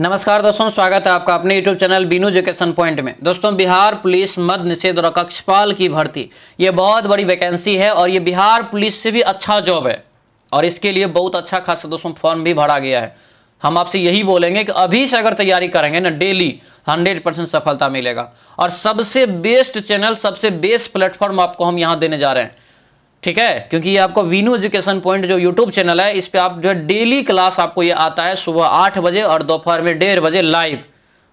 नमस्कार दोस्तों, स्वागत है आपका अपने YouTube channel Binu education point में। दोस्तों, बिहार पुलिस मद्य निषेध और कक्षपाल की भर्ती ये बहुत बड़ी वैकेंसी है और ये बिहार पुलिस से भी अच्छा जॉब है और इसके लिए बहुत अच्छा खासा दोस्तों फॉर्म भी भरा गया है। हम आपसे यही बोलेंगे कि अभी से अगर तैयारी करेंगे ना डेली 100% सफलता मिलेगा और सबसे बेस्ट चैनल, सबसे बेस्ट प्लेटफॉर्म आपको हम यहाँ देने जा रहे हैं। ठीक है, क्योंकि ये आपको वीनू एजुकेशन पॉइंट जो यूट्यूब चैनल है, इस पे आप जो है डेली क्लास आपको ये आता है सुबह 8 बजे और दोपहर में 1:30 बजे लाइव।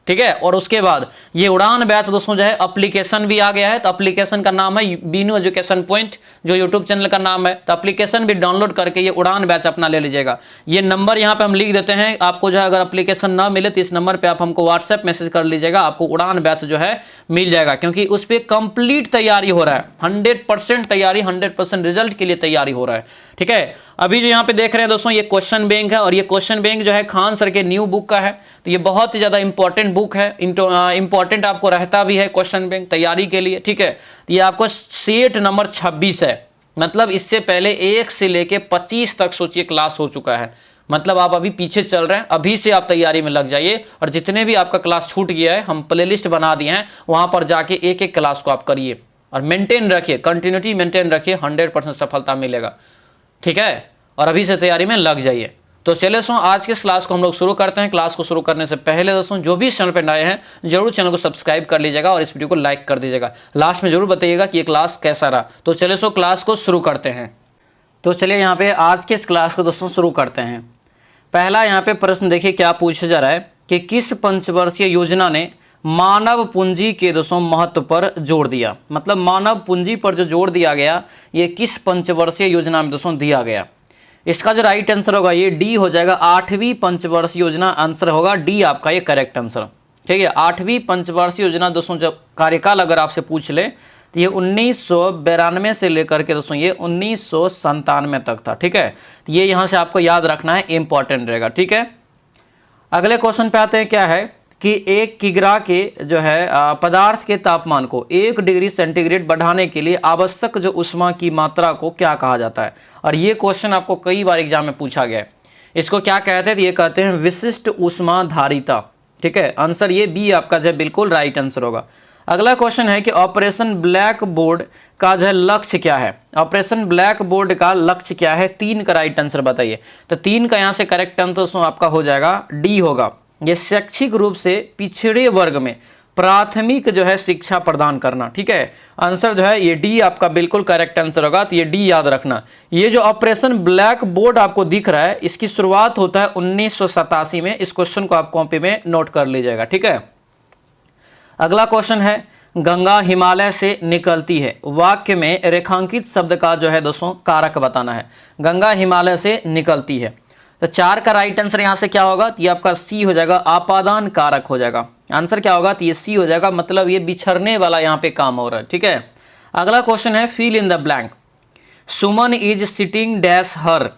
ठीक है, और उसके बाद ये उड़ान बैच दोस्तों जो है एप्लीकेशन भी आ गया है। तो एप्लीकेशन का नाम है बीनू एजुकेशन पॉइंट, जो यूट्यूब चैनल का नाम है। तो एप्लीकेशन भी डाउनलोड करके ये उड़ान बैच अपना ले लीजिएगा। ये नंबर यहाँ पे हम लिख देते हैं, आपको जो है अगर एप्लीकेशन ना मिले तो इस नंबर पे आप हमको व्हाट्सएप मैसेज कर लीजिएगा, आपको उड़ान बैच जो है मिल जाएगा। क्योंकि उस पर कंप्लीट तैयारी हो रहा है, 100% तैयारी, 100% रिजल्ट के लिए तैयारी हो रहा है। ठीक है, अभी जो यहाँ पे देख रहे हैं दोस्तों, ये क्वेश्चन बैंक है और ये क्वेश्चन बैंक जो है खान सर के न्यू बुक का है। तो ये बहुत ही ज्यादा इंपॉर्टेंट बुक है, इंपॉर्टेंट आपको रहता भी है क्वेश्चन बैंक तैयारी के लिए। ठीक है, ये आपको सेट नंबर 26 है, मतलब इससे पहले 1 से लेके 25 तक सोचिए क्लास हो चुका है। मतलब आप अभी पीछे चल रहे हैं, अभी से आप तैयारी में लग जाइए और जितने भी आपका क्लास छूट गया है हम प्लेलिस्ट बना दिए हैं, वहां पर जाके एक एक क्लास को आप करिए और मेंटेन रखिए, कंटिन्यूटी मेंटेन रखिए, 100% सफलता मिलेगा। ठीक है, और अभी से तैयारी में लग जाइए। तो चलिए दोस्तों, आज के इस क्लास को हम लोग शुरू करते हैं। क्लास को शुरू करने से पहले दोस्तों, जो भी चैनल पर नए हैं जरूर चैनल को सब्सक्राइब कर लीजिएगा और इस वीडियो को लाइक कर दीजिएगा। लास्ट में जरूर बताइएगा कि ये क्लास कैसा रहा। तो चलिए दोस्तों, क्लास को शुरू करते हैं। तो चलिए यहाँ पे आज के इस क्लास को दोस्तों शुरू करते हैं। पहला यहाँ पे प्रश्न देखिए क्या पूछा जा रहा है कि किस पंचवर्षीय योजना ने मानव पूंजी के दोस्तों महत्व पर जोर दिया। मतलब मानव पूंजी पर जो जोर दिया गया, ये किस पंचवर्षीय योजना में दोस्तों दिया गया। इसका जो राइट आंसर होगा ये डी हो जाएगा, 8वीं पंचवर्षीय योजना। आंसर होगा डी आपका ये करेक्ट आंसर। ठीक है, 8वीं पंचवर्षीय योजना दोस्तों जब कार्यकाल अगर आपसे पूछ ले तो ये 1992 से लेकर के दोस्तों ये 1997 तक था। ठीक है, तो ये यहाँ से आपको याद रखना है, इंपॉर्टेंट रहेगा। ठीक है, अगले क्वेश्चन पे आते हैं। क्या है कि 1 किग्रा के जो है पदार्थ के तापमान को 1 डिग्री सेंटीग्रेड बढ़ाने के लिए आवश्यक जो ऊष्मा की मात्रा को क्या कहा जाता है। और ये क्वेश्चन आपको कई बार एग्जाम में पूछा गया है। इसको क्या कहते हैं, ये कहते हैं विशिष्ट ऊष्मा धारिता। ठीक है, आंसर ये बी आपका जो है बिल्कुल राइट आंसर होगा। अगला क्वेश्चन है कि ऑपरेशन ब्लैक बोर्ड का जो है लक्ष्य क्या है। ऑपरेशन ब्लैक बोर्ड का लक्ष्य क्या है, 3 का राइट आंसर बताइए। तो 3 का यहाँ से करेक्ट आंसर आपका हो जाएगा डी होगा। ये शैक्षिक रूप से पिछड़े वर्ग में प्राथमिक जो है शिक्षा प्रदान करना। ठीक है, आंसर जो है ये डी आपका बिल्कुल करेक्ट आंसर होगा। तो ये डी याद रखना। ये जो ऑपरेशन ब्लैक बोर्ड आपको दिख रहा है, इसकी शुरुआत होता है 1987 में। इस क्वेश्चन को आप कॉपी में नोट कर लीजिएगा। ठीक है, अगला क्वेश्चन है गंगा हिमालय से निकलती है। वाक्य में रेखांकित शब्द का जो है दोस्तों कारक बताना है। गंगा हिमालय से निकलती है, तो 4 का राइट आंसर यहाँ से क्या होगा, तो ये आपका सी हो जाएगा, आपादान कारक हो जाएगा। आंसर क्या होगा, तो ये सी हो जाएगा, मतलब ये बिछड़ने वाला यहाँ पे काम हो रहा है। ठीक है, अगला क्वेश्चन है fill in the blank. Suman is sitting dash her.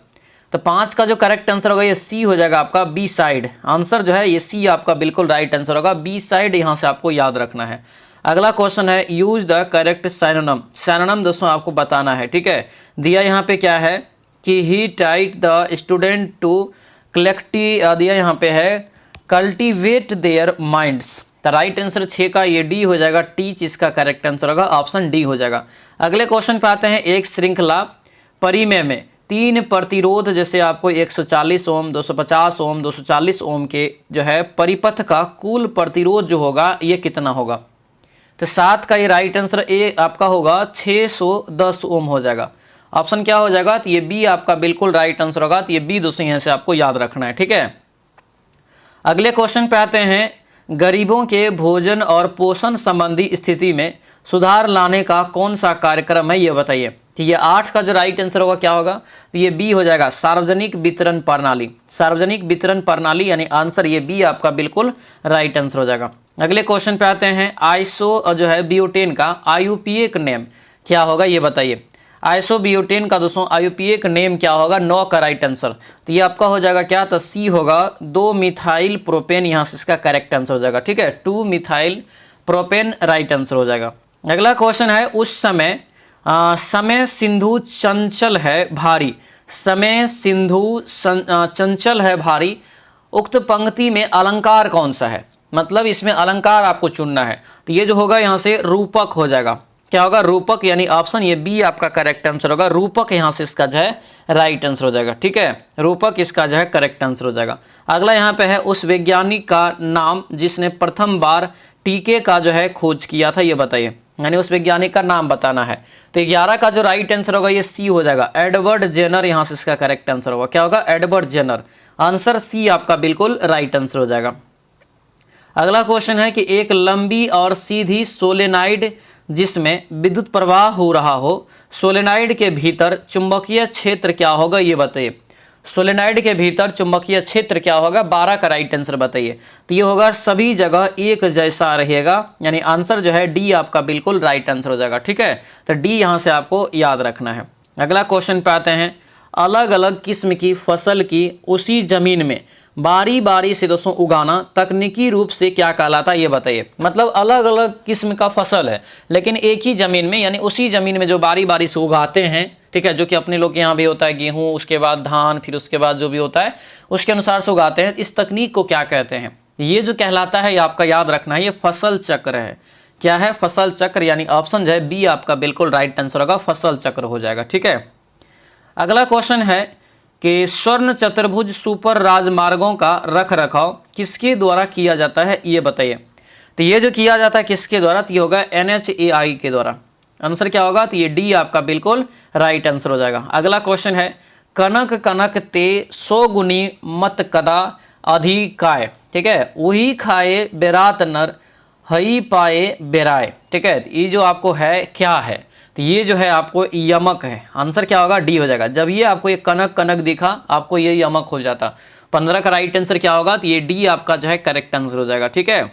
तो 5 का जो करेक्ट आंसर होगा ये सी हो जाएगा आपका, बी साइड। आंसर जो है ये सी आपका बिल्कुल राइट आंसर होगा, बी साइड यहाँ से आपको याद रखना है। अगला क्वेश्चन है use the correct synonym. Synonym दोस्तों आपको बताना है। ठीक है, दिया यहाँ पे क्या है कि ही टाइट द स्टूडेंट टू दिया यहाँ पे है कल्टिवेट देयर माइंड्स। तो राइट आंसर 6 का ये डी हो जाएगा, टीच इसका करेक्ट आंसर होगा, ऑप्शन डी हो जाएगा। अगले क्वेश्चन पे आते हैं। एक श्रृंखला परिमेय में 3 प्रतिरोध जैसे आपको 140 ओम, 250 ओम, 240 ओम के जो है परिपथ का कुल प्रतिरोध जो होगा ये कितना होगा। तो 7 का ये राइट आंसर ए आपका होगा, 610 ओम हो जाएगा। ऑप्शन क्या हो जाएगा, तो ये बी आपका बिल्कुल राइट आंसर होगा। तो ये बी दोस्तों यहाँ से आपको याद रखना है। ठीक है, अगले क्वेश्चन पे आते हैं। गरीबों के भोजन और पोषण संबंधी स्थिति में सुधार लाने का कौन सा कार्यक्रम है, ये बताइए। तो ये 8 का जो राइट आंसर होगा क्या होगा, तो ये बी हो जाएगा, सार्वजनिक वितरण प्रणाली। सार्वजनिक वितरण प्रणाली यानी आंसर ये बी आपका बिल्कुल राइट आंसर हो जाएगा। अगले क्वेश्चन पे आते हैं। आइसो जो है ब्यूटेन का आईयूपीए नेम क्या होगा, ये बताइए। आइसोब्यूटेन का दोस्तों आईयूपीए नेम क्या होगा, 9 का राइट आंसर। तो ये आपका हो जाएगा क्या, तो सी होगा, 2 मिथाइल प्रोपेन यहाँ से इसका करेक्ट आंसर हो जाएगा। ठीक है, 2 मिथाइल प्रोपेन राइट आंसर हो जाएगा। अगला क्वेश्चन है उस समय समय सिंधु चंचल है भारी। समय सिंधु चंचल है भारी उक्त पंक्ति में अलंकार कौन सा है, मतलब इसमें अलंकार आपको चुनना है। तो ये जो होगा यहाँ से रूपक हो जाएगा। क्या होगा, रूपक, यानी ऑप्शन ये बी आपका करेक्ट आंसर होगा। रूपक यहाँ से इसका जो है राइट आंसर हो जाएगा। ठीक है, रूपक इसका जो है करेक्ट आंसर हो जाएगा। अगला यहाँ पे है उस वैज्ञानिक का नाम जिसने प्रथम बार टीके का जो है खोज किया था, ये बताइए, यानी उस वैज्ञानिक का नाम बताना है। तो 11 का जो राइट आंसर होगा ये सी हो जाएगा, एडवर्ड जेनर यहाँ से इसका करेक्ट आंसर होगा। क्या होगा, एडवर्ड जेनर। आंसर सी आपका बिल्कुल राइट आंसर हो जाएगा। अगला क्वेश्चन है कि एक लंबी और सीधी सोलेनाइड जिसमें विद्युत प्रवाह हो रहा हो, सोलेनाइड के भीतर चुंबकीय क्षेत्र क्या होगा, ये बताइए। सोलेनाइड के भीतर चुंबकीय क्षेत्र क्या होगा, 12 का राइट आंसर बताइए। तो ये होगा सभी जगह एक जैसा रहेगा, यानी आंसर जो है डी आपका बिल्कुल राइट आंसर हो जाएगा। ठीक है, तो डी यहाँ से आपको याद रखना है। अगला क्वेश्चन पे आते हैं, अलग अलग किस्म की फसल की उसी जमीन में बारी बारी से दोस्तों उगाना तकनीकी रूप से क्या कहलाता है, ये बताइए। मतलब अलग अलग किस्म का फसल है लेकिन एक ही जमीन में, यानी उसी जमीन में जो बारी बारी से उगाते हैं, ठीक है, जो कि अपने लोग के यहाँ भी होता है गेहूं, उसके बाद धान, फिर उसके बाद जो भी होता है उसके अनुसार से उगाते हैं, इस तकनीक को क्या कहते हैं। ये जो कहलाता है ये आपका याद रखना है, ये फसल चक्र है। क्या है, फसल चक्र, यानी ऑप्शन जो है बी आपका बिल्कुल राइट आंसर होगा, फसल चक्र हो जाएगा। ठीक है, अगला क्वेश्चन है कि स्वर्ण चतुर्भुज सुपर राजमार्गों का रख रखाव किसके द्वारा किया जाता है, ये बताइए। तो ये जो किया जाता है किसके द्वारा, तो ये होगा NHAI के द्वारा। आंसर क्या होगा, तो ये डी आपका बिल्कुल राइट आंसर हो जाएगा। अगला क्वेश्चन है, कनक कनक ते 100 गुनी मत कदा अधिकाय, ठीक है, वही खाए बेरात नर हई पाए बेराय। ठीक है, ये जो आपको है क्या है, तो ये जो है आपको यमक है। आंसर क्या होगा, डी हो जाएगा। जब ये आपको ये कनक कनक दिखा आपको ये यमक हो जाता। 15 का राइट आंसर क्या होगा, तो ये डी आपका जो है करेक्ट आंसर हो जाएगा। ठीक है,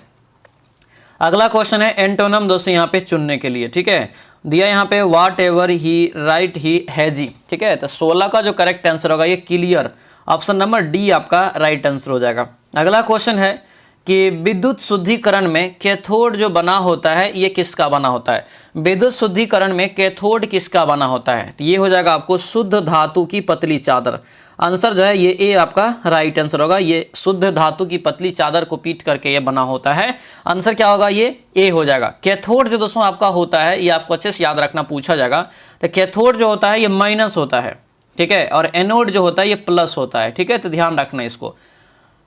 अगला क्वेश्चन है एंटोनम दोस्तों यहाँ पे चुनने के लिए। ठीक है, दिया यहाँ पे वाट एवर ही राइट ही हैजी। ठीक है, तो 16 का जो करेक्ट आंसर होगा ये क्लियर, ऑप्शन नंबर डी आपका राइट आंसर हो जाएगा। अगला क्वेश्चन है कि विद्युत शुद्धिकरण में कैथोड जो बना होता है ये किसका बना होता है। विद्युत शुद्धिकरण में कैथोड किसका बना होता है, तो ये हो जाएगा आपको शुद्ध धातु की पतली चादर। आंसर जो है ये ए आपका राइट आंसर होगा। ये शुद्ध धातु की पतली चादर को पीट करके ये बना होता है। आंसर क्या होगा, ये ए हो जाएगा। कैथोड जो दोस्तों आपका होता है ये आपको अच्छे से याद रखना, पूछा जाएगा। तो कैथोड जो होता है ये माइनस होता है, ठीक है, और एनोड जो होता है ये प्लस होता है। ठीक है, तो ध्यान रखना इसको।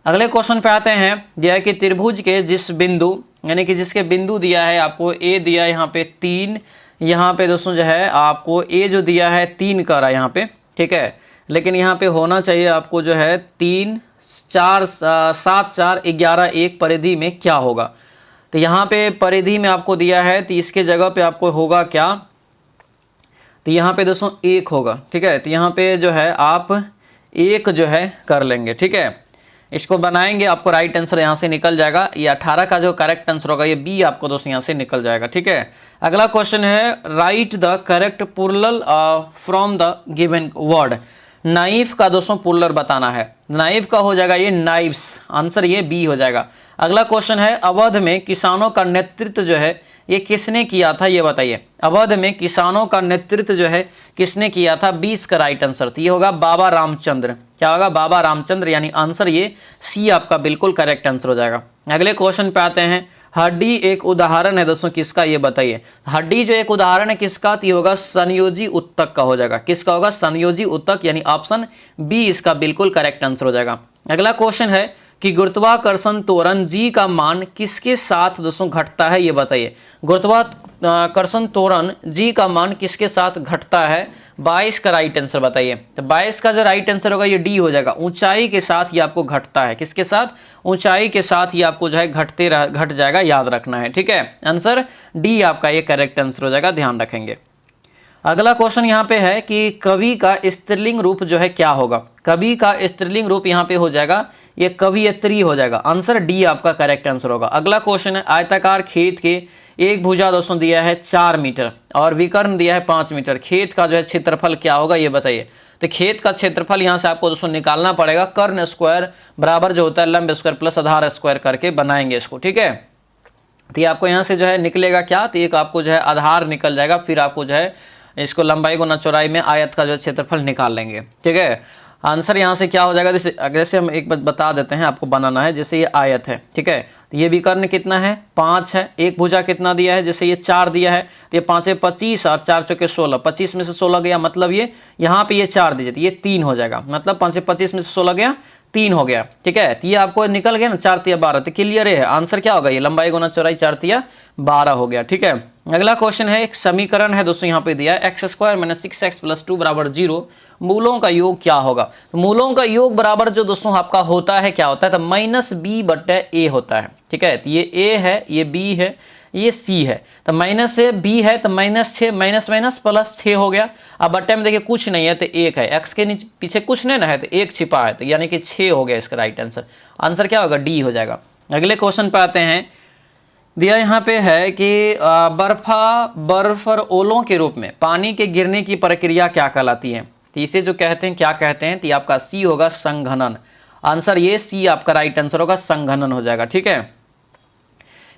अगले क्वेश्चन पे आते हैं, दिया है कि त्रिभुज के जिस बिंदु, यानी कि जिसके बिंदु दिया है आपको ए दिया है यहाँ पे 3, यहाँ पे दोस्तों जो है आपको ए जो दिया है 3 कर रहा है यहाँ पे। ठीक है, लेकिन यहाँ पे होना चाहिए आपको जो है 3 4 7 4 11 1 परिधि में क्या होगा। तो यहाँ पे परिधि में आपको दिया है तो इसके जगह पे आपको होगा क्या, तो यहाँ पे दोस्तों 1 होगा। ठीक है, तो यहाँ पे जो है आप 1 जो है कर लेंगे। ठीक है, इसको बनाएंगे आपको राइट आंसर यहाँ से निकल जाएगा। ये 18 का जो करेक्ट आंसर होगा ये बी आपको दोस्तों यहाँ से निकल जाएगा। ठीक है, अगला क्वेश्चन है, write the correct plural from the given word. Knife का दोस्तों प्लूरल बताना है। नाइफ का हो जाएगा ये नाइव्स, आंसर ये बी हो जाएगा। अगला क्वेश्चन है, अवध में किसानों का नेतृत्व जो है ये किसने किया था, ये बताइए। अवध में किसानों का नेतृत्व जो है किसने किया था, 20 का राइट आंसर। तो ये होगा बाबा रामचंद्र। क्या होगा, बाबा रामचंद्र, यानी आंसर ये सी आपका बिल्कुल करेक्ट आंसर हो जाएगा। अगले क्वेश्चन पे आते हैं, हड्डी एक उदाहरण है दोस्तों किसका, ये बताइए। हड्डी जो एक उदाहरण है किसका, तो ये होगा संयोजी उत्तक का हो जाएगा। किसका होगा, संयोजी उत्तक, यानी ऑप्शन बी इसका बिल्कुल करेक्ट आंसर हो जाएगा। अगला क्वेश्चन है कि गुरुत्वाकर्षण त्वरण जी का मान किसके साथ दोस्तों घटता है, ये बताइए। गुरुत्वाकर्षण त्वरण जी का मान किसके साथ घटता है, 22 का राइट आंसर बताइए। तो 22 का जो राइट आंसर होगा ये डी हो जाएगा। ऊंचाई के साथ ये आपको घटता है, किसके साथ, ऊंचाई के साथ ये आपको जो है घट जाएगा, याद रखना है। ठीक है, आंसर डी आपका ये करेक्ट आंसर हो जाएगा, ध्यान रखेंगे। अगला क्वेश्चन यहाँ पे है कि कवि का स्त्रीलिंग रूप जो है क्या होगा। कवि का स्त्रीलिंग रूप यहाँ पे हो जाएगा ये कवियत्री हो जाएगा। आंसर डी आपका करेक्ट आंसर होगा। अगला क्वेश्चन है, आयताकार खेत के एक भुजा दोस्तों दिया है 4 मीटर और विकर्ण दिया है 5 मीटर। खेत का जो है क्षेत्रफल क्या होगा, ये बताइए। तो खेत का क्षेत्रफल यहाँ से आपको दोस्तों निकालना पड़ेगा। कर्ण स्क्वायर बराबर जो होता है लंब स्क्वायर प्लस आधार स्क्वायर करके बनाएंगे इसको। ठीक है, तो ये आपको यहाँ से जो है निकलेगा क्या, तो एक आपको जो है आधार निकल जाएगा, फिर आपको जो है इसको लंबाई गुना चौड़ाई में आयत का जो क्षेत्रफल निकाल लेंगे। ठीक है, आंसर यहाँ से क्या हो जाएगा, जैसे हम एक बात बता देते हैं, आपको बनाना है। जैसे ये आयत है, ठीक है, तो ये विकर्ण कितना है 5 है, एक भुजा कितना दिया है, जैसे ये 4 दिया है, तो ये 5 25 और 4 चौके 16, 25 में से 16 गया, मतलब ये यहाँ पे ये 4 दीजिए तो ये 3 हो जाएगा, मतलब 5 25 में से 16 गया 3 हो गया, ठीक है। तो ये आपको निकल गया ना 4 तिया 12, तो क्लियर है। आंसर क्या होगा, ये लंबाई गुना चौड़ाई 4 तिया 12 हो गया, ठीक है। अगला क्वेश्चन है, एक समीकरण है दोस्तों यहाँ पे दिया है x² - 6x + 2 = 0, मूलों का योग क्या होगा। तो मूलों का योग बराबर जो दोस्तों आपका होता है क्या होता है, तो -b/a होता है, ठीक है। तो ये a है, ये b है, ये c है, तो -b है तो -6 माइनस प्लस 6 हो गया। अब बट्टे में देखिए कुछ नहीं है तो 1 है, x के नीचे पीछे कुछ नहीं ना है तो 1 छिपा है, तो यानी कि 6 हो गया इसका राइट आंसर। आंसर क्या होगा, डी हो जाएगा। अगले क्वेश्चन पे आते हैं, दिया यहाँ पे है कि बर्फ और ओलों के रूप में पानी के गिरने की प्रक्रिया क्या कहलाती है। तो इसे जो कहते हैं क्या कहते हैं, तो आपका सी होगा संघनन। आंसर ये सी आपका राइट आंसर होगा, संघनन हो जाएगा, ठीक है।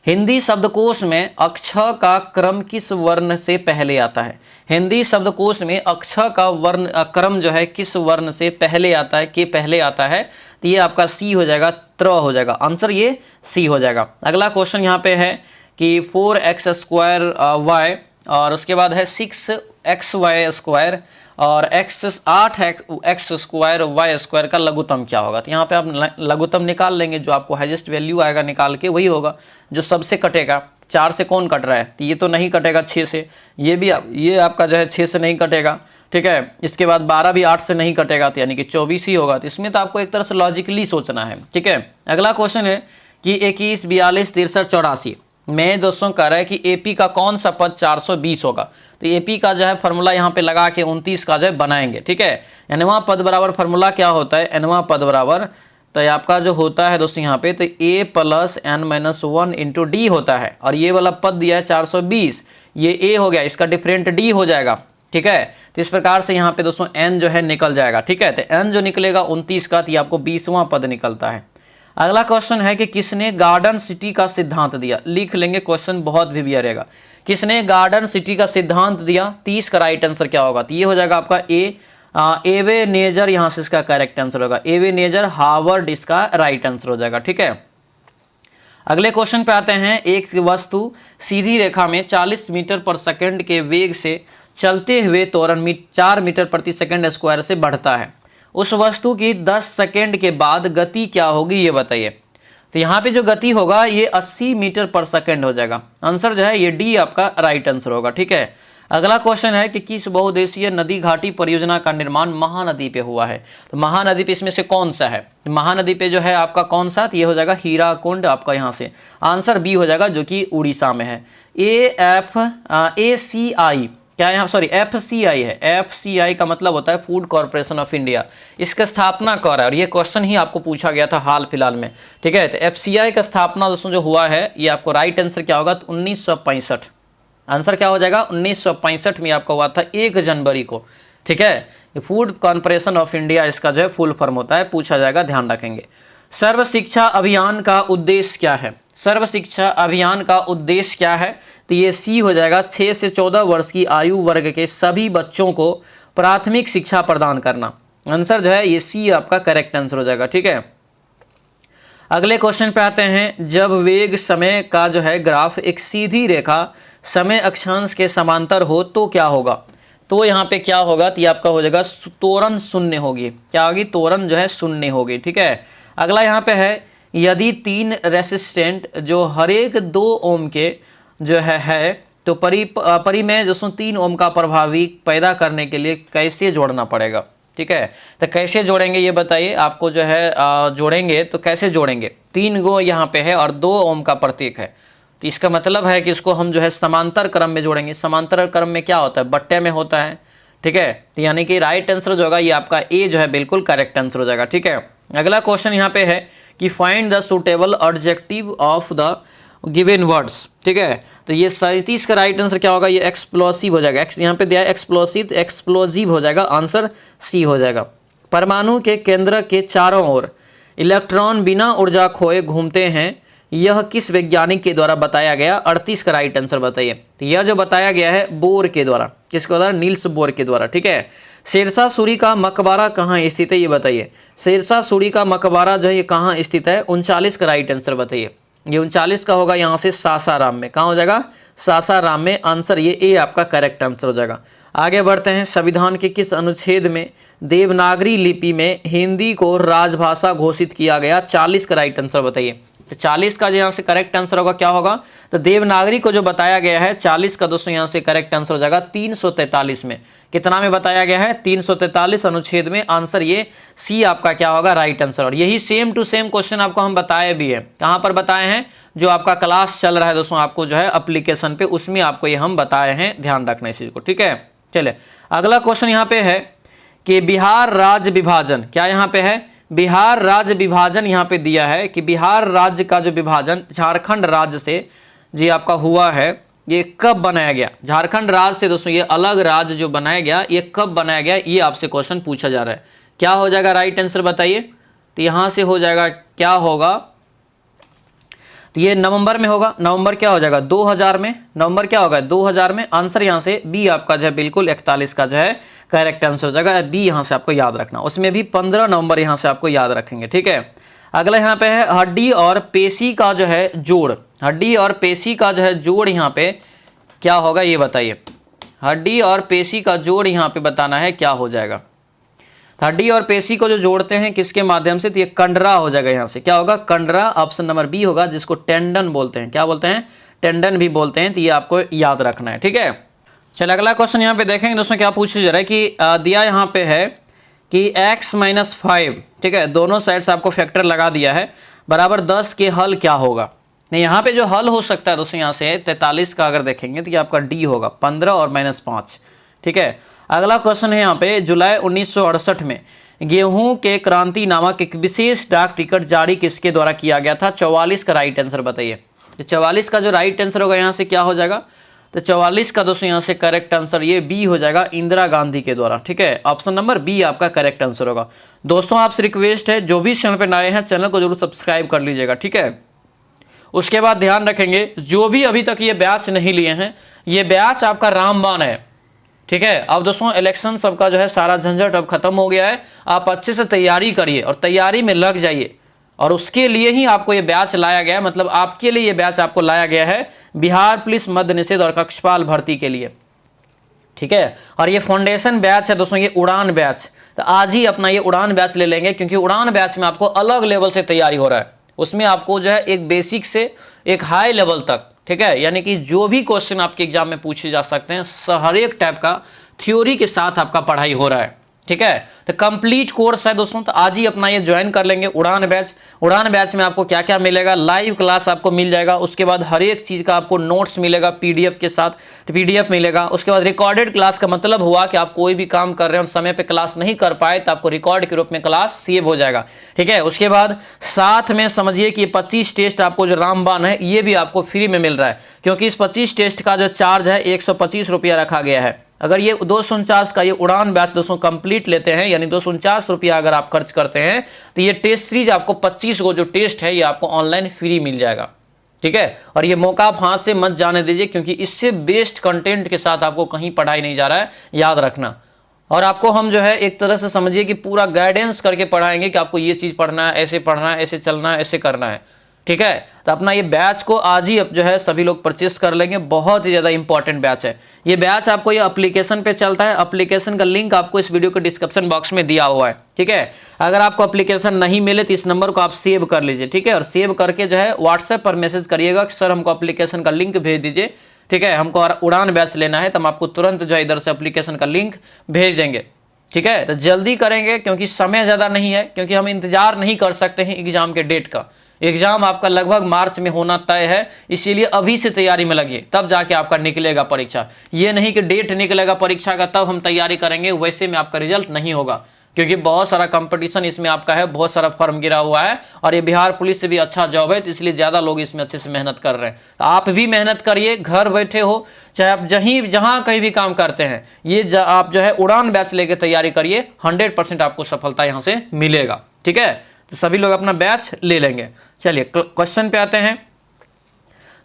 हिंदी शब्दकोश में अक्षर का क्रम किस वर्ण से पहले आता है। हिंदी शब्दकोश में अक्षर का वर्ण क्रम जो है किस वर्ण से पहले आता है, के पहले आता है, तो ये आपका सी हो जाएगा, त्र हो जाएगा। आंसर ये सी हो जाएगा। अगला क्वेश्चन यहाँ पे है कि 4x² y और उसके बाद है 6xy² और 8x² y² का लघुत्तम क्या होगा। तो यहाँ पे आप लघुत्तम निकाल लेंगे, जो आपको हाईएस्ट वैल्यू आएगा निकाल के वही होगा जो सबसे कटेगा। 4 से कौन कट रहा है, तो ये तो नहीं कटेगा 6 से, ये आपका जो है 6 से नहीं कटेगा, ठीक है। इसके बाद 12 भी 8 से नहीं कटेगा, तो यानी कि 24 ही होगा। तो इसमें तो आपको एक तरह से लॉजिकली सोचना है, ठीक है। अगला क्वेश्चन है कि 21, 42, 63, 84 में दोस्तों कह रहा है कि एपी का कौन सा पद 420 होगा। तो एपी का जो है फॉर्मूला यहाँ पे लगा के 29 का जो है बनाएंगे, ठीक है। nवां पद बराबर फॉर्मूला क्या होता है, nवां पद बराबर तो आपका जो होता है दोस्तों यहाँ पे तो a + n - 1 × d होता है, और ये वाला पद दिया है 420, ये a हो गया, इसका डिफरेंट d हो जाएगा, ठीक है। तो इस प्रकार से यहाँ पे दोस्तों n जो है निकल जाएगा, ठीक है। तो n जो निकलेगा 29 का, तो ये आपको 20वां पद निकलता है। अगला क्वेश्चन है कि किसने गार्डन सिटी का सिद्धांत दिया। लिख लेंगे, क्वेश्चन बहुत भी रहेगा। किसने गार्डन सिटी का सिद्धांत दिया, 30 का राइट आंसर क्या होगा, तो ये हो जाएगा आपका एवेनेजर, यहाँ से इसका करेक्ट आंसर होगा एवेनेजर हार्वर्ड, इसका राइट आंसर हो जाएगा, ठीक है। अगले क्वेश्चन पे आते हैं, एक वस्तु सीधी रेखा में 40 मीटर/सेकंड के वेग से चलते हुए त्वरण 4 मीटर/सेकंड² से बढ़ता है, उस वस्तु की 10 सेकंड के बाद गति क्या होगी, ये बताइए। तो यहाँ पे जो गति होगा ये 80 मीटर/सेकंड हो जाएगा। आंसर जो है ये डी आपका राइट आंसर होगा, ठीक है। अगला क्वेश्चन है कि किस बहुउद्देशीय नदी घाटी परियोजना का निर्माण महानदी पे हुआ है। तो महानदी पे इसमें से कौन सा है, महानदी पे जो है आपका कौन सा, तो ये हो जाएगा हीराकुंड आपका, यहाँ से आंसर बी हो जाएगा, जो कि उड़ीसा में है। ACI क्या है, सॉरी FCI है। FCI का मतलब होता है फूड कॉर्पोरेशन ऑफ इंडिया, इसका स्थापना कौन है, और ये क्वेश्चन ही आपको पूछा गया था हाल फिलहाल में, ठीक है। तो FCI का स्थापना दोस्तों जो हुआ है, ये आपको राइट आंसर क्या होगा, तो 1965। आंसर क्या हो जाएगा, 1965 में आपका हुआ था 1 जनवरी को, ठीक है। फूड कॉर्पोरेशन ऑफ इंडिया इसका जो है फुल फॉर्म होता है, पूछा जाएगा, ध्यान रखेंगे। सर्व शिक्षा अभियान का उद्देश्य क्या है। सर्व शिक्षा अभियान का उद्देश्य क्या है, तो ये सी हो जाएगा, 6 से 14 वर्ष की आयु वर्ग के सभी बच्चों को प्राथमिक शिक्षा प्रदान करना। आंसर जो है ये सी आपका करेक्ट आंसर हो जाएगा, ठीक है। अगले क्वेश्चन पे आते हैं, जब वेग समय का जो है ग्राफ एक सीधी रेखा समय अक्षांश के समांतर हो तो क्या होगा। तो यहाँ पे क्या होगा, तो ये आपका हो जाएगा त्वरण शून्य होगी, क्या होगी, त्वरण जो है शून्य होगी, ठीक है। अगला यहाँ पे है, यदि 3 रेसिस्टेंट जो हर एक 2 ओम के जो है तो परिमेय जो 3 ओम का प्रभावी पैदा करने के लिए कैसे जोड़ना पड़ेगा, ठीक है। तो कैसे जोड़ेंगे ये बताइए, आपको जो है जोड़ेंगे तो कैसे जोड़ेंगे, 3 गो यहाँ पे है और 2 ओम का प्रतीक है, तो इसका मतलब है कि इसको हम जो है समांतर क्रम में जोड़ेंगे। समांतर क्रम में क्या होता है, बट्टे में होता है, ठीक है। तो यानी कि राइट आंसर जो होगा ये आपका ए जो है बिल्कुल करेक्ट आंसर हो जाएगा, ठीक है। अगला क्वेश्चन यहाँ पे है कि find the suitable adjective of the given words, ठीक है। तो ये 37 का राइट आंसर क्या होगा, ये एक्सप्लोसिव हो जाएगा। यहाँ पे दिया है एक्सप्लोसिव, तो एक्सप्लोजिव हो जाएगा, आंसर सी हो जाएगा। परमाणु के केंद्र के चारों ओर इलेक्ट्रॉन बिना ऊर्जा खोए घूमते हैं, यह किस वैज्ञानिक के द्वारा बताया गया। 38 का राइट आंसर बताइए। तो यह जो बताया गया है बोर के द्वारा, किसके द्वारा, नील्स बोर के द्वारा, ठीक है। शेरशाह सूरी का मकबरा कहाँ स्थित है ये बताइए। शेरशाह सूरी का मकबरा जो है ये कहाँ स्थित है, 39 का राइट आंसर बताइए। ये 39 का होगा यहाँ से सासाराम में। कहाँ हो जाएगा, सासाराम में। आंसर ये ए आपका करेक्ट आंसर हो जाएगा। आगे बढ़ते हैं। संविधान के किस अनुच्छेद में देवनागरी लिपि में हिंदी को राजभाषा घोषित किया गया, 40 का राइट आंसर बताइए। तो 40 का जो यहाँ से करेक्ट आंसर होगा क्या होगा, तो देवनागरी को जो बताया गया है 40 का दोस्तों यहाँ से करेक्ट आंसर हो जाएगा 343 में। कितना में बताया गया है, 343 अनुच्छेद में। आंसर ये सी आपका क्या होगा, राइट आंसर। और यही सेम टू सेम क्वेश्चन आपको हम बताए भी है। कहाँ पर बताए हैं, जो आपका क्लास चल रहा है दोस्तों आपको जो है एप्लीकेशन पे, उसमें आपको ये हम बताए हैं, ध्यान रखना इस चीज को, ठीक है। चलिए अगला क्वेश्चन यहाँ पे है कि बिहार राज्य विभाजन, क्या यहाँ पे है, बिहार राज्य विभाजन यहाँ पे दिया है कि बिहार राज्य का जो विभाजन झारखंड राज्य से जी आपका हुआ है, ये कब बनाया गया। झारखंड राज्य से दोस्तों ये अलग राज्य जो बनाया गया, ये कब बनाया गया, ये आपसे क्वेश्चन पूछा जा रहा है। क्या हो जाएगा राइट आंसर बताइए। तो यहाँ से हो जाएगा, क्या होगा, तो ये नवंबर में होगा। नवंबर क्या हो जाएगा, 2000 में। नवंबर क्या होगा, 2000 में। आंसर यहाँ से बी आपका जो है बिल्कुल 41 का जो है करेक्ट आंसर हो जाएगा। बी यहाँ से आपको याद रखना, उसमें भी 15 नवंबर यहाँ से आपको याद रखेंगे, ठीक है। अगला यहाँ पे है हड्डी और पेशी का जो है जोड़। हड्डी और पेशी का जो है जोड़ यहाँ पे क्या होगा ये बताइए। हड्डी और पेशी का जोड़ यहाँ पे बताना है, क्या हो जाएगा। हड्डी और पेशी को जो जोड़ते हैं किसके माध्यम से, तो ये कंडरा हो जाएगा। यहाँ से क्या होगा, कंडरा। ऑप्शन नंबर बी होगा, जिसको टेंडन बोलते हैं। क्या बोलते हैं, टेंडन भी बोलते हैं। तो ये आपको याद रखना है, ठीक है। चलिए अगला क्वेश्चन यहाँ पे देखेंगे दोस्तों, क्या पूछा जा रहा है कि दिया यहाँ पे है कि x-5, ठीक है, दोनों साइड से आपको फैक्टर लगा दिया है, बराबर 10 के हल क्या होगा। नहीं, यहाँ पे जो हल हो सकता है दोस्तों यहाँ से 43 का अगर देखेंगे तो ये आपका डी होगा, 15 और -5, ठीक है। अगला क्वेश्चन है यहाँ पे, जुलाई 1968 में गेहूं के क्रांति नामक एक विशेष डाक टिकट जारी किसके द्वारा किया गया था। 44 का राइट आंसर बताइए। तो 44 का जो राइट आंसर होगा यहाँ से क्या हो जाएगा, तो 44 का दोस्तों यहाँ से करेक्ट आंसर ये बी हो जाएगा, इंदिरा गांधी के द्वारा, ठीक है। ऑप्शन नंबर बी आपका करेक्ट आंसर होगा। दोस्तों आपसे रिक्वेस्ट है, जो भी चैनल पर नए हैं चैनल को जरूर सब्सक्राइब कर लीजिएगा, ठीक है। उसके बाद ध्यान रखेंगे, जो भी अभी तक ये बैच नहीं लिए हैं, ये बैच आपका रामबाण है, ठीक है। अब दोस्तों इलेक्शन सबका जो है सारा झंझट अब खत्म हो गया है। आप अच्छे से तैयारी करिए और तैयारी में लग जाइए, और उसके लिए ही आपको ये बैच लाया गया है। मतलब आपके लिए ये बैच आपको लाया गया है बिहार पुलिस मद्य निषेध और कक्षपाल भर्ती के लिए, ठीक है। और ये फाउंडेशन बैच है दोस्तों, ये उड़ान बैच। तो आज ही अपना ये उड़ान बैच ले लेंगे, क्योंकि उड़ान बैच में आपको अलग लेवल से तैयारी हो रहा है। उसमें आपको जो है एक बेसिक से एक हाई लेवल तक, ठीक है, यानी कि जो भी क्वेश्चन आपके एग्जाम में पूछे जा सकते हैं, हर एक टाइप का थ्योरी के साथ आपका पढ़ाई हो रहा है, ठीक है। तो कंप्लीट कोर्स है दोस्तों, तो आज ही अपना ये ज्वाइन कर लेंगे उड़ान बैच। उड़ान बैच में आपको क्या क्या मिलेगा, लाइव क्लास आपको मिल जाएगा, उसके बाद हर एक चीज़ का आपको नोट्स मिलेगा पीडीएफ के साथ, पीडीएफ मिलेगा। उसके बाद रिकॉर्डेड क्लास का मतलब हुआ कि आप कोई भी काम कर रहे हैं और समय पे क्लास नहीं कर पाए तो आपको रिकॉर्ड के रूप में क्लास सेव हो जाएगा, ठीक है। उसके बाद साथ में समझिए कि 25 टेस्ट आपको जो रामबाण है ये भी आपको फ्री में मिल रहा है, क्योंकि इस 25 टेस्ट का जो चार्ज है 125 रुपया रखा गया है। अगर ये 249 का ये उड़ान बैच दोस्तों कंप्लीट लेते हैं, यानी 249 रुपया अगर आप खर्च करते हैं, तो ये टेस्ट सीरीज आपको 25 को जो टेस्ट है ये आपको ऑनलाइन फ्री मिल जाएगा, ठीक है। और ये मौका आप हाथ से मत जाने दीजिए, क्योंकि इससे बेस्ट कंटेंट के साथ आपको कहीं पढ़ाई नहीं जा रहा है, याद रखना। और आपको हम जो है एक तरह से समझिए कि पूरा गाइडेंस करके पढ़ाएंगे कि आपको ये चीज़ पढ़ना है, ऐसे पढ़ना है, ऐसे चलना है, ऐसे करना है, ठीक है। तो अपना ये बैच को आज ही अब जो है सभी लोग परचेस कर लेंगे, बहुत ही ज़्यादा इंपॉर्टेंट बैच है ये बैच। आपको ये एप्लीकेशन पे चलता है, एप्लीकेशन का लिंक आपको इस वीडियो के डिस्क्रिप्शन बॉक्स में दिया हुआ है, ठीक है। अगर आपको एप्लीकेशन नहीं मिले तो इस नंबर को आप सेव कर लीजिए, ठीक है। और सेव करके जो है व्हाट्सएप पर मैसेज करिएगा कि सर हमको एप्लीकेशन का लिंक भेज दीजिए, ठीक है, हमको उड़ान बैच लेना है, तो हम आपको तुरंत जो है इधर से एप्लीकेशन का लिंक भेज देंगे, ठीक है। तो जल्दी करेंगे, क्योंकि समय ज़्यादा नहीं है, क्योंकि हम इंतजार नहीं कर सकते हैं एग्जाम के डेट का। एग्जाम आपका लगभग मार्च में होना तय है, इसीलिए अभी से तैयारी में लगिए, तब जाके आपका निकलेगा परीक्षा। ये नहीं कि डेट निकलेगा परीक्षा का तब हम तैयारी करेंगे, वैसे में आपका रिजल्ट नहीं होगा, क्योंकि बहुत सारा कंपटीशन इसमें आपका है, बहुत सारा फॉर्म गिरा हुआ है, और ये बिहार पुलिस से भी अच्छा जॉब है, तो इसलिए ज़्यादा लोग इसमें अच्छे से मेहनत कर रहे हैं। तो आप भी मेहनत करिए, घर बैठे हो चाहे आप जहाँ कहीं भी काम करते हैं, ये आप जो है उड़ान बैच लेके तैयारी करिए, 100% आपको सफलता यहाँ से मिलेगा, ठीक है। तो सभी लोग अपना बैच ले लेंगे। चलिए क्वेश्चन पे आते हैं।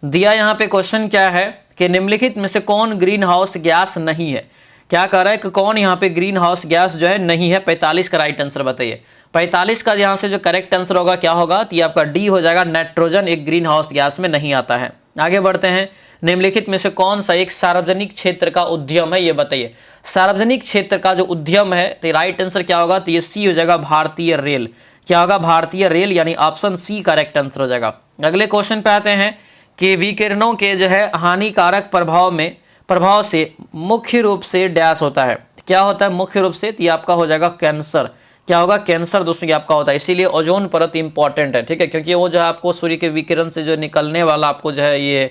दिया यहाँ पे क्वेश्चन क्या है कि निम्नलिखित में से कौन ग्रीन हाउस गैस नहीं है। क्या कह रहा है कि कौन यहाँ पे ग्रीन हाउस गैस जो है नहीं है, 45 का राइट आंसर बताइए। 45 का यहाँ से जो करेक्ट आंसर होगा क्या होगा, तो ये आपका डी हो जाएगा, नाइट्रोजन एक ग्रीन हाउस गैस में नहीं आता है। आगे बढ़ते हैं, निम्नलिखित में से कौन सा एक सार्वजनिक क्षेत्र का उद्यम है, ये बताइए। सार्वजनिक क्षेत्र का जो उद्यम है तो राइट आंसर क्या होगा, तो ये सी हो जाएगा, भारतीय रेल। क्या होगा, भारतीय रेल, यानी ऑप्शन सी करेक्ट आंसर हो जाएगा। अगले क्वेश्चन पे आते हैं कि विकिरणों के जो है हानिकारक प्रभाव से मुख्य रूप से डैश होता है। क्या होता है मुख्य रूप से, तो ये आपका हो जाएगा कैंसर। क्या होगा, कैंसर दोस्तों ये आपका होता है। इसीलिए ओजोन परत इंपॉर्टेंट है, ठीक है, क्योंकि वो जो है आपको सूर्य के विकिरण से जो निकलने वाला आपको जो है ये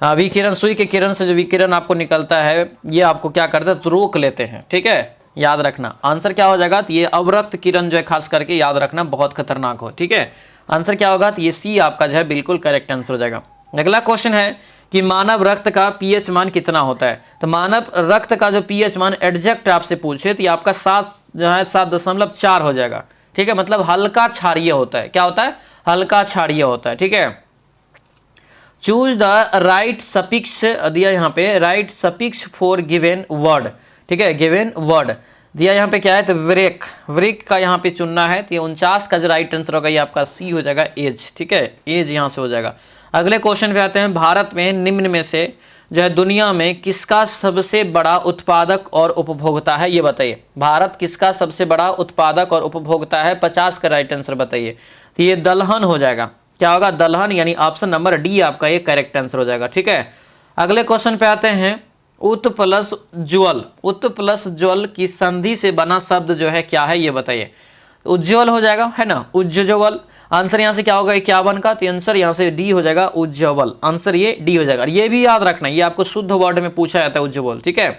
विकिरण, सूर्य के किरण से जो विकिरण आपको निकलता है ये आपको क्या करता है, तो रोक लेते हैं, ठीक है, याद रखना। आंसर क्या हो जाएगा, तो ये अवरक्त किरण जो है खास करके याद रखना, बहुत खतरनाक हो, ठीक है। आंसर क्या होगा, तो ये सी आपका जो है बिल्कुल करेक्ट आंसर हो जाएगा। अगला क्वेश्चन है कि मानव रक्त का पीएच मान कितना होता है। तो मानव रक्त का जो पीएच मान एग्जैक्ट आपसे पूछे तो ये आपका 7 जो है 7.4 हो जाएगा, ठीक है, मतलब हल्का क्षारीय होता है। क्या होता है, हल्का क्षारीय होता है, ठीक है। चूज द राइट सफिक्स दिया यहाँ पे, right suffix for given word, ठीक है, गिवन वर्ड दिया यहाँ पे क्या है, तो वृक का यहाँ पे चुनना है। तो ये 49 का जो राइट आंसर होगा ये आपका सी हो जाएगा, एज, ठीक है, एज यहाँ से हो जाएगा। अगले क्वेश्चन पे आते हैं, भारत में निम्न में से जो है दुनिया में किसका सबसे बड़ा उत्पादक और उपभोक्ता है, ये बताइए। भारत किसका सबसे बड़ा उत्पादक और उपभोक्ता है, 50 का राइट आंसर बताइए। तो ये दलहन हो जाएगा। क्या होगा, दलहन, यानी ऑप्शन नंबर डी आपका ये करेक्ट आंसर हो जाएगा, ठीक है। अगले क्वेश्चन पे आते हैं, उत प्लस ज्वल की संधि से बना शब्द जो है क्या है, ये बताइए। उज्ज्वल हो जाएगा, है ना, उज्ज्वल। आंसर यहाँ से क्या होगा, 51 का, तो आंसर यहाँ से डी हो जाएगा, उज्ज्वल। आंसर ये डी हो जाएगा। ये भी याद रखना, ये आपको शुद्ध वर्ड में पूछा जाता है, उज्ज्वल, ठीक है।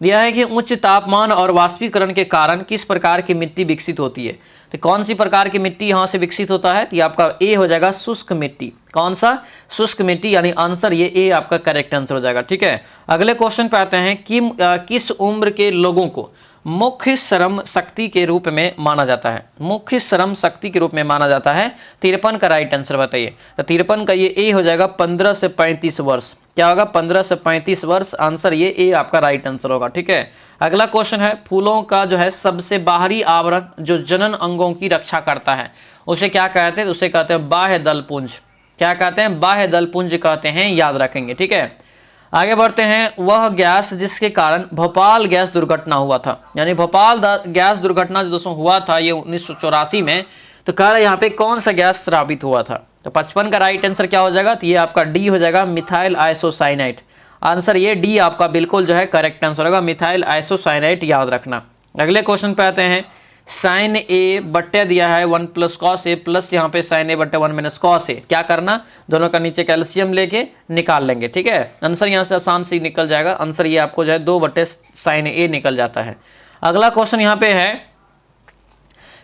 दिया है कि उच्च तापमान और वाष्पीकरण के कारण किस प्रकार की मिट्टी विकसित होती है। तो कौन सी प्रकार की मिट्टी यहाँ से विकसित होता है, तो ये आपका ए हो जाएगा, शुष्क मिट्टी। कौन सा, शुष्क मिट्टी, यानी आंसर ये ए आपका करेक्ट आंसर हो जाएगा, ठीक है। अगले क्वेश्चन पे आते हैं कि किस उम्र के लोगों को मुख्य श्रम शक्ति के रूप में माना जाता है। मुख्य श्रम शक्ति के रूप में माना जाता है, 53 का राइट आंसर बताइए। तो 53 का ये ए हो जाएगा, 15 से 35 वर्ष। क्या होगा, 15 से 35 वर्ष। आंसर ये ए आपका राइट आंसर होगा, ठीक है। अगला क्वेश्चन है, फूलों का जो है सबसे बाहरी आवरण जो जनन अंगों की रक्षा करता है उसे क्या कहते हैं, उसे कहते हैं बाह्य दलपुंज। क्या कहते हैं, बाह्य दलपुंज कहते हैं, याद रखेंगे, ठीक है। आगे बढ़ते हैं, वह गैस जिसके कारण भोपाल गैस दुर्घटना हुआ था, यानी भोपाल गैस दुर्घटना जो दोस्तों हुआ था ये 1984 में, तो कह रहे यहाँ पे कौन सा गैस स्रावित हुआ था। तो 55 का राइट आंसर क्या हो जाएगा, तो ये आपका डी हो जाएगा, मिथाइल आइसोसाइनाइड। आंसर ये डी आपका बिल्कुल जो है करेक्ट आंसर होगा, मिथाइल आइसोसाइनाइड, याद रखना। अगले क्वेश्चन पे आते हैं, साइन ए बट्टे दिया है 1 प्लस कॉस ए प्लस यहाँ पे साइन ए बट्टे 1 माइनस कॉस ए। क्या करना, दोनों का नीचे कैल्शियम लेके निकाल लेंगे, ठीक है। आंसर यहाँ से आसान से निकल जाएगा। आंसर ये आपको जो है 2 बट्टे साइन ए निकल जाता है। अगला क्वेश्चन यहाँ पे है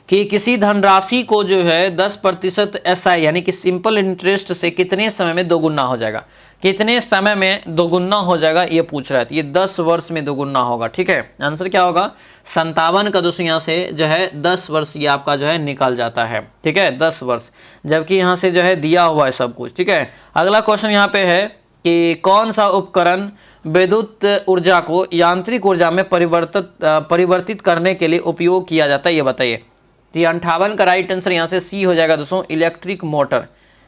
कि किसी धनराशि को जो है 10% एसआई यानी कि सिंपल इंटरेस्ट से कितने समय में दोगुना हो जाएगा। कितने समय में दोगुना हो जाएगा ये पूछ रहा है, तो ये 10 वर्ष में दोगुना होगा, ठीक है। आंसर क्या होगा, 57 का दोस्तों यहाँ से जो है 10 वर्ष ये आपका जो है निकल जाता है, ठीक है, 10 वर्ष, जबकि यहाँ से जो है दिया हुआ है सब कुछ, ठीक है। अगला क्वेश्चन यहाँ पे है कि कौन सा उपकरण विद्युत ऊर्जा को यांत्रिक ऊर्जा में परिवर्तित करने के लिए उपयोग किया जाता है, ये बताइए। तो 58 का राइट आंसर यहाँ से सी हो जाएगा दोस्तों, electric motor.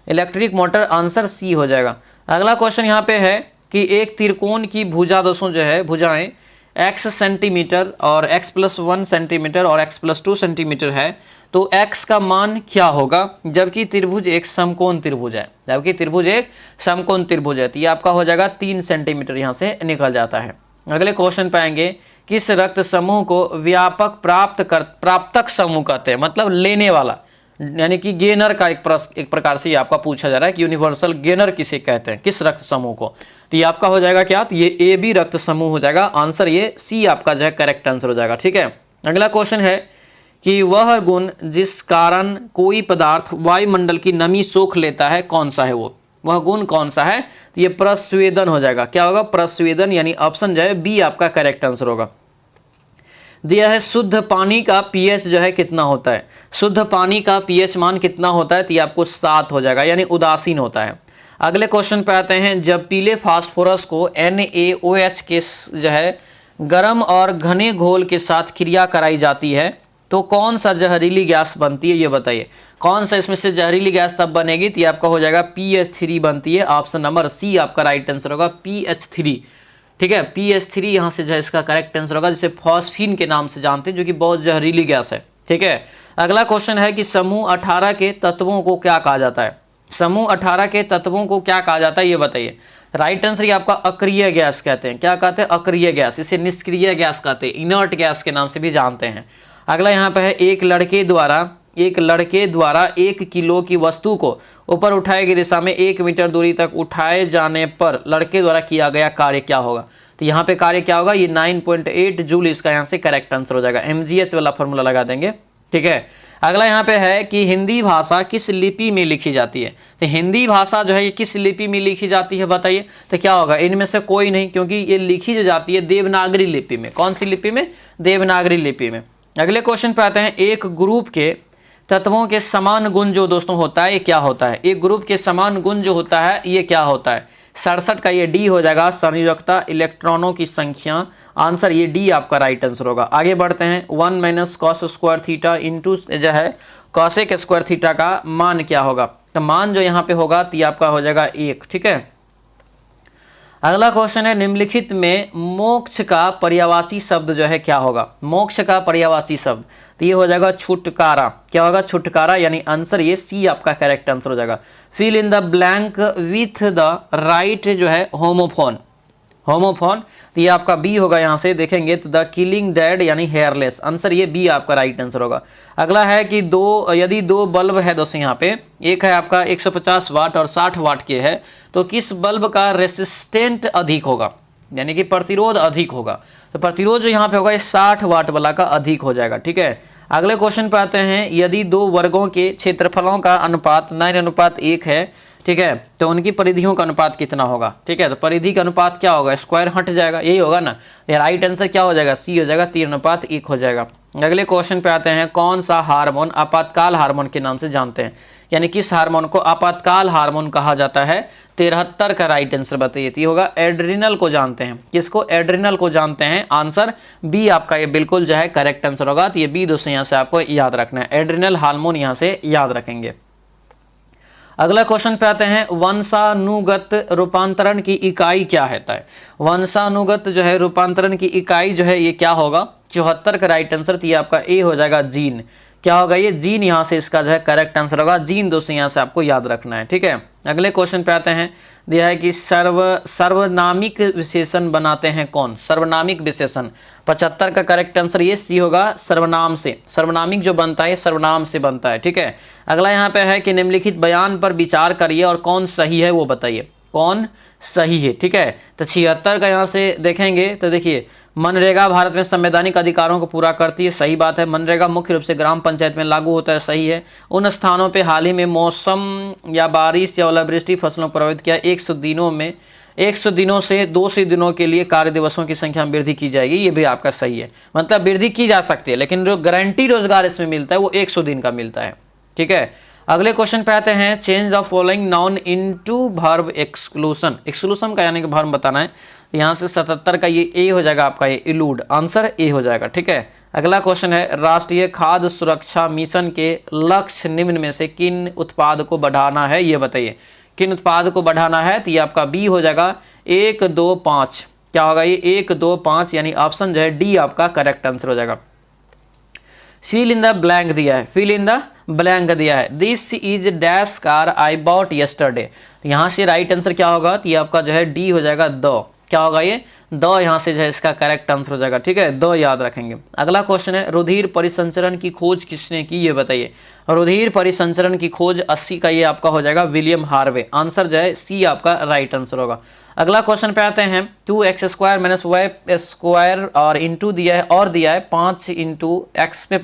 Electric motor, answer C हो जाएगा। अगला क्वेश्चन यहाँ पे है कि एक त्रिकोण की भुजा दोस्तों जो है भुजाएं x सेंटीमीटर और x+1 सेंटीमीटर और x+2 सेंटीमीटर है, तो x का मान क्या होगा जबकि त्रिभुज एक समकोण त्रिभुज है। जबकि त्रिभुज एक समकोण त्रिभुज है, तो ये आपका हो जाएगा 3 सेंटीमीटर यहाँ से निकल जाता है। अगले क्वेश्चन पे आएंगे, किस रक्त समूह को व्यापक प्राप्तक समूह कहते हैं, मतलब लेने वाला, यानी कि गेनर का एक प्रकार से ये आपका पूछा जा रहा है कि यूनिवर्सल गेनर किसे कहते हैं, किस रक्त समूह को। तो ये आपका हो जाएगा क्या, तो ये ए बी रक्त समूह हो जाएगा। आंसर ये सी आपका जो है करेक्ट आंसर हो जाएगा, ठीक है। अगला क्वेश्चन है कि वह गुण जिस कारण कोई पदार्थ वायुमंडल की नमी सोख लेता है कौन सा है, वह गुण कौन सा है, तो ये प्रस्वेदन हो जाएगा। क्या होगा, प्रस्वेदन, यानी ऑप्शन जो है बी आपका करेक्ट आंसर होगा। दिया है शुद्ध पानी का पीएच जो है कितना होता है। शुद्ध पानी का पीएच मान कितना होता है, तो ये आपको 7 हो जाएगा, यानी उदासीन होता है। अगले क्वेश्चन पे आते हैं, जब पीले फास्फोरस को NaOH के जो है गर्म और घने घोल के साथ क्रिया कराई जाती है तो कौन सा जहरीली गैस बनती है, ये बताइए। कौन सा इसमें से जहरीली गैस तब बनेगी, तो ये आपका हो जाएगा PH3 बनती है। ऑप्शन नंबर सी आपका राइट आंसर होगा, PH3। ठीक है, PH3 यहाँ से जो है इसका करेक्ट आंसर होगा, जिसे फॉस्फीन के नाम से जानते हैं, जो कि बहुत जहरीली गैस है। ठीक है, अगला क्वेश्चन है कि समूह 18 के तत्वों को क्या कहा जाता है। समूह 18 के तत्वों को क्या कहा जाता है, ये बताइए। राइट आंसर ये आपका अक्रिय गैस कहते हैं। क्या कहते हैं, अक्रिय गैस। इसे निष्क्रिय गैस कहते हैं, इनर्ट गैस के नाम से भी जानते हैं। अगला यहाँ पे है, एक लड़के द्वारा 1 किलो की वस्तु को ऊपर उठाए गई दिशा में 1 मीटर दूरी तक उठाए जाने पर लड़के द्वारा किया गया कार्य क्या होगा। तो यहाँ पे कार्य क्या होगा, ये 9.8 जूल इसका यहाँ से करेक्ट आंसर हो जाएगा। MGH वाला फॉर्मूला लगा देंगे। ठीक है, अगला यहाँ पे है कि हिंदी भाषा किस लिपि में लिखी जाती है। तो हिंदी भाषा जो है ये किस लिपि में लिखी जाती है बताइए। तो क्या होगा, इनमें से कोई नहीं, क्योंकि ये लिखी जो जाती है देवनागरी लिपि में। कौन सी लिपि में, देवनागरी लिपि में। अगले क्वेश्चन पे आते हैं, एक ग्रुप के तत्वों के समान गुण जो दोस्तों होता है ये क्या होता है। एक ग्रुप के समान गुण जो होता है ये क्या होता है। 67 का ये डी हो जाएगा, संयोजकता इलेक्ट्रॉनों की संख्या। आंसर ये डी आपका राइट आंसर होगा। आगे बढ़ते हैं, 1 - cos स्क्वायर थीटा इंटू जो है कॉसेक स्क्वायर थीटा का मान क्या होगा। तो मान जो यहाँ पे होगा तो ये आपका हो जाएगा 1। ठीक है, अगला क्वेश्चन है, निम्नलिखित में मोक्ष का पर्यायवाची शब्द जो है क्या होगा। मोक्ष का पर्यायवाची शब्द तो ये हो जाएगा छुटकारा। क्या होगा, छुटकारा, यानी आंसर ये सी आपका करेक्ट आंसर हो जाएगा। Fill in the blank with the right जो है होमोफोन। होमोफोन तो ये आपका बी होगा। यहाँ से देखेंगे तो द किलिंग डेड यानी हेयरलेस। आंसर ये बी आपका राइट आंसर होगा। अगला है कि यदि दो बल्ब है दोस्तों, यहाँ पे एक है आपका 150 वाट और 60 वाट के है, तो किस बल्ब का रेसिस्टेंट अधिक होगा, यानी कि प्रतिरोध अधिक होगा। तो प्रतिरोध जो यहाँ पे होगा ये 60 वाट वाला का अधिक हो जाएगा। ठीक है, अगले क्वेश्चन पे आते हैं, यदि दो वर्गों के क्षेत्रफलों का अनुपात 9:1 है, ठीक है, तो उनकी परिधियों का अनुपात कितना होगा। ठीक है, तो परिधि का अनुपात क्या होगा, स्क्वायर हट जाएगा, यही होगा ना। राइट आंसर क्या हो जाएगा, सी हो जाएगा, 3:1 हो जाएगा। अगले क्वेश्चन पे आते हैं, कौन सा हार्मोन आपातकाल हार्मोन के नाम से जानते हैं, यानी किस हार्मोन को आपातकाल हार्मोन कहा जाता है। 73 का राइट आंसर बताइए। तो होगा एड्रिनल को जानते हैं। किसको, एड्रिनल को जानते हैं। आंसर बी आपका ये बिल्कुल जो है करेक्ट आंसर होगा। तो ये बी दोस्तों यहाँ से आपको याद रखना है, एड्रिनल हार्मोन यहाँ से याद रखेंगे। अगला क्वेश्चन पे आते हैं, वंशानुगत रूपांतरण की इकाई क्या होता है। वंशानुगत जो है रूपांतरण की इकाई जो है ये क्या होगा, 74 का राइट आंसर। तो ये आपका ए हो जाएगा, जीन। क्या होगा, ये जीन यहाँ से इसका जो है करेक्ट आंसर होगा। जीन दोस्तों यहाँ से आपको याद रखना है। ठीक है, अगले क्वेश्चन पे आते हैं, दिया है कि सर्वनामिक विशेषण बनाते हैं कौन। सर्वनामिक विशेषण 75 का करेक्ट आंसर ये सी होगा, सर्वनाम से। सर्वनामिक जो बनता है सर्वनाम से बनता है। ठीक है, अगला यहाँ पे है कि निम्नलिखित बयान पर विचार करिए और कौन सही है वो बताइए, कौन सही है। ठीक है, तो 76 का यहाँ से देखेंगे तो देखिए, मनरेगा भारत में संवैधानिक अधिकारों को पूरा करती है, सही बात है। मनरेगा मुख्य रूप से ग्राम पंचायत में लागू होता है, सही है। उन स्थानों पे हाल ही में मौसम या बारिश या ओलावृष्टि फसलों को प्रभावित किया, 100 दिनों में 100 दिनों से 200 दिनों के लिए कार्य दिवसों की संख्या में वृद्धि की जाएगी, ये भी आपका सही है। मतलब वृद्धि की जा सकती है, लेकिन जो गारंटी रोजगार इसमें मिलता है वो 100 दिन का मिलता है। ठीक है, अगले क्वेश्चन पे आते हैं, change the following noun into verb exclusion. Exclusion का यानी कि वर्ब बताना है। यहाँ से 77 का ये ए हो जाएगा आपका, ये इलूड। आंसर ए हो जाएगा। ठीक है, अगला क्वेश्चन है, राष्ट्रीय खाद्य सुरक्षा मिशन के लक्ष्य निम्न में से किन उत्पाद को बढ़ाना है, ये बताइए। किन उत्पाद को बढ़ाना है, तो ये आपका बी हो जाएगा, 1, 2, 5। क्या होगा ये 1, 2, 5, यानी ऑप्शन जो है डी आपका करेक्ट आंसर हो जाएगा। फिल इन द ब्लैंक दिया है, फिल इन द ब्लैंक दिया है, this is dash car I bought yesterday. यहाँ से राइट आंसर क्या होगा, तो ये आपका जो है डी हो जाएगा, द। क्या होगा ये, द यहाँ से जो है इसका करेक्ट आंसर हो जाएगा। ठीक है, द याद रखेंगे। अगला क्वेश्चन है, रुधिर परिसंचरण की खोज किसने की, ये बताइए। रुधिर परिसंचरण की खोज 80 का ये आपका हो जाएगा, विलियम हार्वे। आंसर जो है सी आपका राइट आंसर होगा। अगला क्वेश्चन पे आते हैं, 2x² - y² और इंटू दिया है और दिया है 5 × x³ -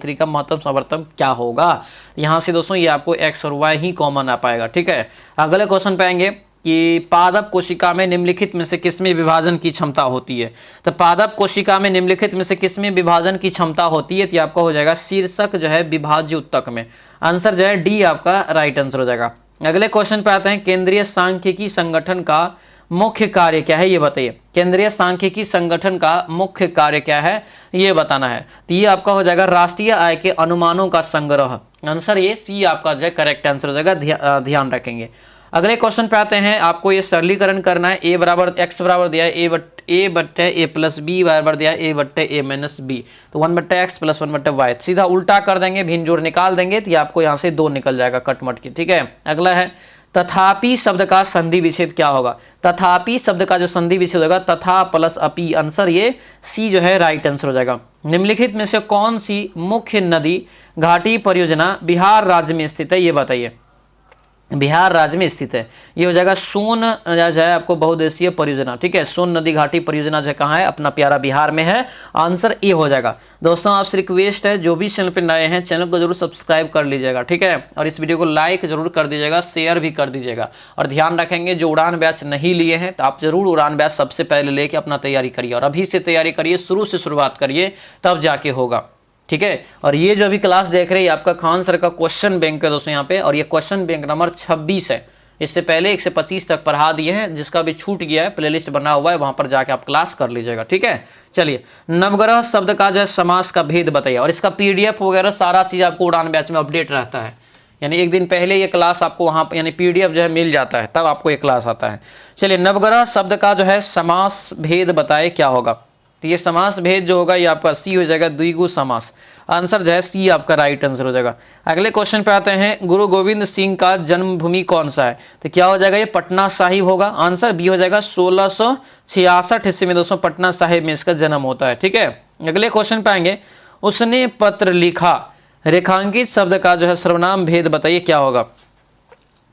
y³ का महत्तम समवर्तन क्या होगा। यहाँ से दोस्तों ये आपको x और y ही कॉमन आ पाएगा। ठीक है, अगले क्वेश्चन पे आएंगे कि पादप कोशिका में निम्नलिखित में से किसमें विभाजन की क्षमता होती है। तो पादप कोशिका में निम्नलिखित में से किसमें विभाजन की क्षमता होती है, तो आपका हो जाएगा शीर्षक जो है विभाज्य उत्तक में। आंसर जो है डी आपका राइट आंसर हो जाएगा। अगले क्वेश्चन पे आते हैं, केंद्रीय सांख्यिकी संगठन का मुख्य कार्य क्या है ये बताइए। केंद्रीय सांख्यिकी संगठन का मुख्य कार्य क्या है ये बताना है। तो ये आपका हो जाएगा राष्ट्रीय आय के अनुमानों का संग्रह। आंसर ये सी आपका जो है करेक्ट आंसर हो जाएगा, ध्यान रखेंगे। अगले क्वेश्चन पे आते हैं, आपको ये सरलीकरण करना है। ए बराबर एक्स बराबर दिया है ए बट्टे ए प्लस बी बराबर दिया है ए बट्टे ए माइनस बी, तो 1/x प्लस 1/y सीधा उल्टा कर देंगे, भिन्न जोड़ निकाल देंगे तो ये आपको यहाँ से 2 निकल जाएगा कटमट की। ठीक है, अगला है तथापि शब्द का संधि विच्छेद क्या होगा। तथापि शब्द का जो संधि विच्छेद होगा तथा प्लस अपि, आंसर ये सी जो है राइट आंसर हो जाएगा। निम्नलिखित में से कौन सी मुख्य नदी घाटी परियोजना बिहार राज्य में स्थित है ये बताइए। बिहार राज्य में स्थित है, ये हो जाएगा सोन जो है आपको बहुउद्देशीय परियोजना। ठीक है, सोन नदी घाटी परियोजना जो है कहाँ है, अपना प्यारा बिहार में है, आंसर ए हो जाएगा। दोस्तों आपसे रिक्वेस्ट है, जो भी चैनल पे नए हैं चैनल को जरूर सब्सक्राइब कर लीजिएगा। ठीक है, और इस वीडियो को लाइक जरूर कर दीजिएगा, शेयर भी कर दीजिएगा। और ध्यान रखेंगे जो उड़ान बैच नहीं लिए हैं तो आप जरूर उड़ान बैच सबसे पहले लेके अपना तैयारी करिए, और अभी से तैयारी करिए, शुरू से शुरुआत करिए, तब जाके होगा। ठीक है, और ये जो अभी क्लास देख रहे हैं आपका खान सर का क्वेश्चन बैंक है दोस्तों यहाँ पे, और ये क्वेश्चन बैंक नंबर 26 है। इससे पहले 1 से 25 तक पढ़ा दिए हैं, जिसका भी छूट गया है प्लेलिस्ट बना हुआ है, वहां पर जाके आप क्लास कर लीजिएगा। ठीक है, चलिए नवग्रह शब्द का जो है समास का भेद बताइए, और इसका PDF वगैरह सारा चीज आपको उड़ान बैच में अपडेट रहता है, यानी एक दिन पहले ये क्लास आपको वहां पर यानी PDF जो है मिल जाता है, तब आपको ये क्लास आता है। चलिए नवग्रह शब्द का जो है समास भेद बताए क्या होगा। तो ये समास भेद जो होगा ये आपका सी हो जाएगा, द्विगु समास, आंसर जो है सी आपका राइट आंसर हो जाएगा। अगले क्वेश्चन पे आते हैं, गुरु गोविंद सिंह का जन्मभूमि कौन सा है, तो क्या हो जाएगा, ये पटना साहिब होगा, आंसर बी हो जाएगा। 1666 ईस्वी में दोस्तों पटना साहिब में इसका जन्म होता है। ठीक है, अगले क्वेश्चन पे आएंगे, उसने पत्र लिखा रेखांकित शब्द का जो है सर्वनाम भेद बताइए क्या होगा।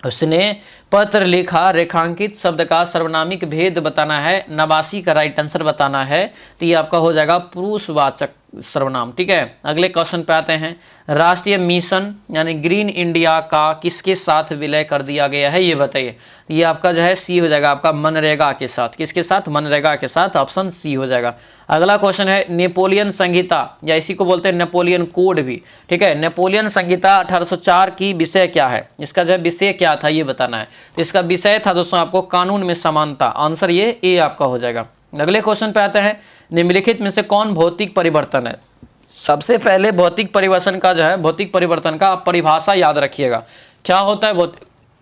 उसने पत्र लिखा रेखांकित शब्द का सर्वनामिक भेद बताना है, नवासी का राइट आंसर बताना है, तो ये आपका हो जाएगा पुरुषवाचक सर्वनाम। ठीक है, अगले क्वेश्चन पे आते हैं, राष्ट्रीय मिशन यानी ग्रीन इंडिया का किसके साथ विलय कर दिया गया है ये बताइए। ये आपका जो है सी हो जाएगा, आपका मनरेगा के साथ। किसके साथ, मनरेगा के साथ, ऑप्शन सी हो जाएगा। अगला क्वेश्चन है, नेपोलियन संहिता या इसी को बोलते हैं नेपोलियन कोड भी। ठीक है, नेपोलियन संहिता 1804 की विषय क्या है, इसका जो है विषय क्या था ये बताना है। तो इसका विषय था दोस्तों आपको कानून में समानता, आंसर ये ए आपका हो जाएगा। अगले क्वेश्चन पे आते हैं, निम्नलिखित में से कौन भौतिक परिवर्तन है। सबसे पहले भौतिक परिवर्तन का जो है, भौतिक परिवर्तन का आप परिभाषा याद रखिएगा, क्या होता है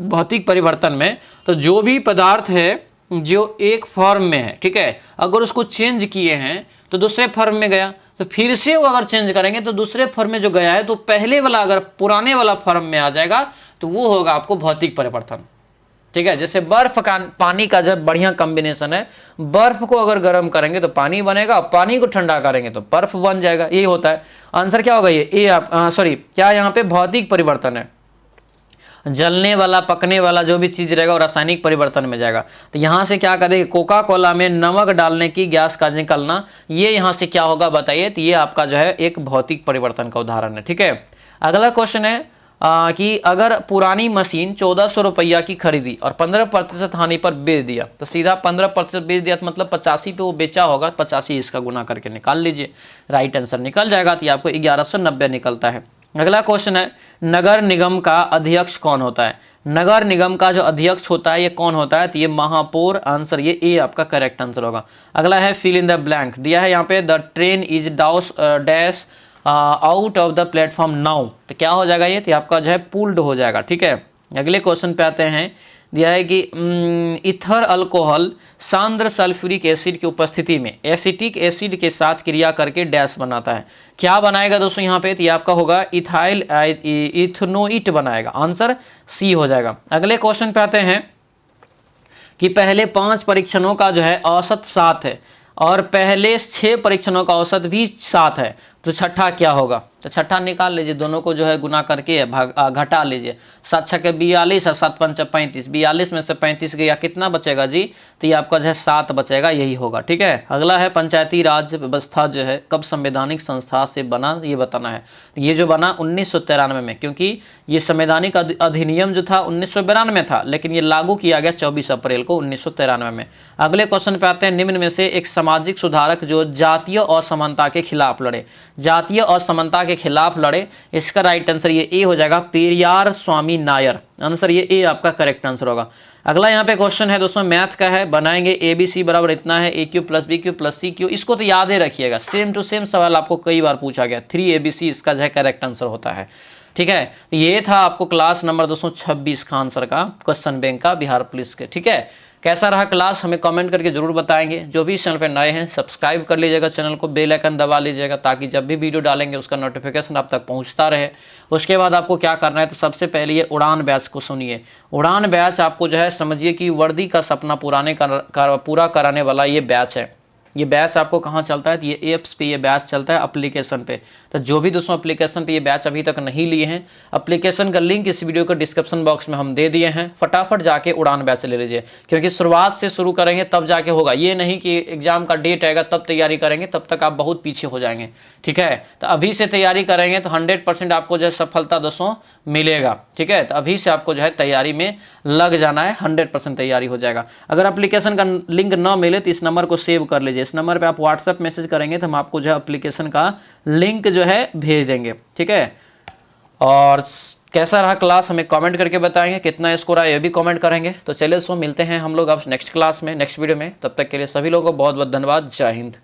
भौतिक परिवर्तन में। तो जो भी पदार्थ है जो एक फॉर्म में है, ठीक है, अगर उसको चेंज किए हैं तो दूसरे फॉर्म में गया, तो फिर से वो अगर चेंज करेंगे तो दूसरे फॉर्म में जो गया है तो पहले वाला अगर पुराने वाला फॉर्म में आ जाएगा तो वो होगा आपको भौतिक परिवर्तन। ठीक है, जैसे बर्फ का पानी का जब बढ़िया कॉम्बिनेशन है, बर्फ को अगर गर्म करेंगे तो पानी बनेगा, पानी को ठंडा करेंगे तो बर्फ बन जाएगा, यही होता है। आंसर क्या होगा ये आप सॉरी क्या यहाँ पे भौतिक परिवर्तन है, जलने वाला पकने वाला जो भी चीज रहेगा वो रासायनिक परिवर्तन में जाएगा। तो यहाँ से क्या करेंगे, कोका कोला में नमक डालने की गैस का निकलना, ये यहाँ से क्या होगा बताइए। तो ये आपका जो है एक भौतिक परिवर्तन का उदाहरण है। ठीक है, अगला क्वेश्चन है कि अगर पुरानी मशीन 1400 रुपया की खरीदी और 15% हानि पर बेच दिया, तो सीधा 15% बेच दिया तो मतलब 85 पे वो बेचा होगा, 85 इसका गुना करके निकाल लीजिए, राइट आंसर निकल जाएगा। तो आपको 1190 निकलता है। अगला क्वेश्चन है, नगर निगम का अध्यक्ष कौन होता है। नगर निगम का जो अध्यक्ष होता है ये कौन होता है, तो ये महापौर, आंसर ये ए आपका करेक्ट आंसर होगा। अगला है फिल इन द ब्लैंक, दिया है यहाँ पे the train is dash out of the platform now, तो क्या हो जाएगा ये, तो आपका जो है पुल्ड हो जाएगा। ठीक है, अगले क्वेश्चन पे आते हैं, दिया है कि इथर अल्कोहल सांद्र सल्फ्यूरिक एसिड की उपस्थिति में एसिटिक एसिड के साथ क्रिया करके डैश बनाता है, क्या बनाएगा दोस्तों यहाँ पे, तो ये आपका होगा इथाइल इथनोइट बनाएगा, आंसर सी हो जाएगा। अगले क्वेश्चन पे आते हैं कि पहले 5 परीक्षणों का जो है औसत 7 है और पहले 6 परीक्षणों का औसत भी 7 है, तो छठा क्या होगा, तो छठा निकाल लीजिए, दोनों को जो है गुना करके घटा लीजिए, 7 छके 42 और 7 पंच 35, 42 में से 35 गया, कितना बचेगा जी, तो ये आपका जो है 7 बचेगा, यही होगा। ठीक है, अगला है पंचायती राज व्यवस्था जो है कब संवैधानिक संस्था से बना ये बताना है। ये जो बना 1993 में, क्योंकि ये संवैधानिक अधिनियम जो था 1992 में था, लेकिन ये लागू किया गया 24 अप्रैल को 1993 में। अगले क्वेश्चन पे आते हैं, निम्न में से एक सामाजिक सुधारक जो जातीय असमानता के खिलाफ लड़े, जातीय असमानता के के खिलाफ लड़े। इसका राइट आंसर ये ए हो जाएगा, पेरियार स्वामी नायर। आंसर ये ए आपका करेक्ट आंसर होगा। अगला यहाँ पे क्वेश्चन है दोस्तों, मैथ का है। बनाएंगे ABC बराबर इतना है, A Q plus B Q plus C Q. इसको तो याद ही रखिएगा, सेम टू सेम सवाल आपको कई बार पूछा गया। 3ABC इसका जो है करेक्ट आंसर होता है। ठीक है, ये था आपको क्लास नंबर 226 का आंसर का, क्वेश्चन बैंक का बिहार पुलिस के। ठीक है, कैसा रहा क्लास हमें कमेंट करके जरूर बताएंगे। जो भी चैनल पे नए हैं सब्सक्राइब कर लीजिएगा चैनल को, बेल आइकन दबा लीजिएगा ताकि जब भी वीडियो डालेंगे उसका नोटिफिकेशन आप तक पहुंचता रहे। उसके बाद आपको क्या करना है, तो सबसे पहले ये उड़ान बैच को सुनिए। उड़ान बैच आपको जो है समझिए कि वर्दी का सपना पूरा कराने वाला ये बैच है। ये बैच आपको कहाँ चलता है, तो ये एप्स पे ये बैच चलता है, एप्लीकेशन पे। तो जो भी दोस्तों एप्लीकेशन पे ये बैच अभी तक नहीं लिए हैं, एप्लीकेशन का लिंक इस वीडियो के डिस्क्रिप्शन बॉक्स में हम दे दिए हैं। फटाफट जाके उड़ान बैच ले लीजिए, क्योंकि शुरुआत से शुरू करेंगे तब जाके होगा। ये नहीं कि एग्जाम का डेट आएगा तब तैयारी करेंगे, तब तक आप बहुत पीछे हो जाएंगे। ठीक है, तो अभी से तैयारी करेंगे तो 100% आपको जो है सफलता दोस्तों मिलेगा। ठीक है, तो अभी से आपको जो है तैयारी में लग जाना है, 100% तैयारी हो जाएगा। अगर एप्लीकेशन का लिंक ना मिले तो इस नंबर को सेव कर लीजिए। इस नंबर पे आप व्हाट्सएप मैसेज करेंगे तो हम आपको जो है एप्लीकेशन का लिंक जो है भेज देंगे। ठीक है, और कैसा रहा क्लास हमें कमेंट करके बताएंगे, कितना स्कोर आया ये भी कमेंट करेंगे। तो चलिए सो मिलते हैं हम लोग अब नेक्स्ट क्लास में, नेक्स्ट वीडियो में। तब तक के लिए सभी लोगों को बहुत बहुत धन्यवाद। जय हिंद।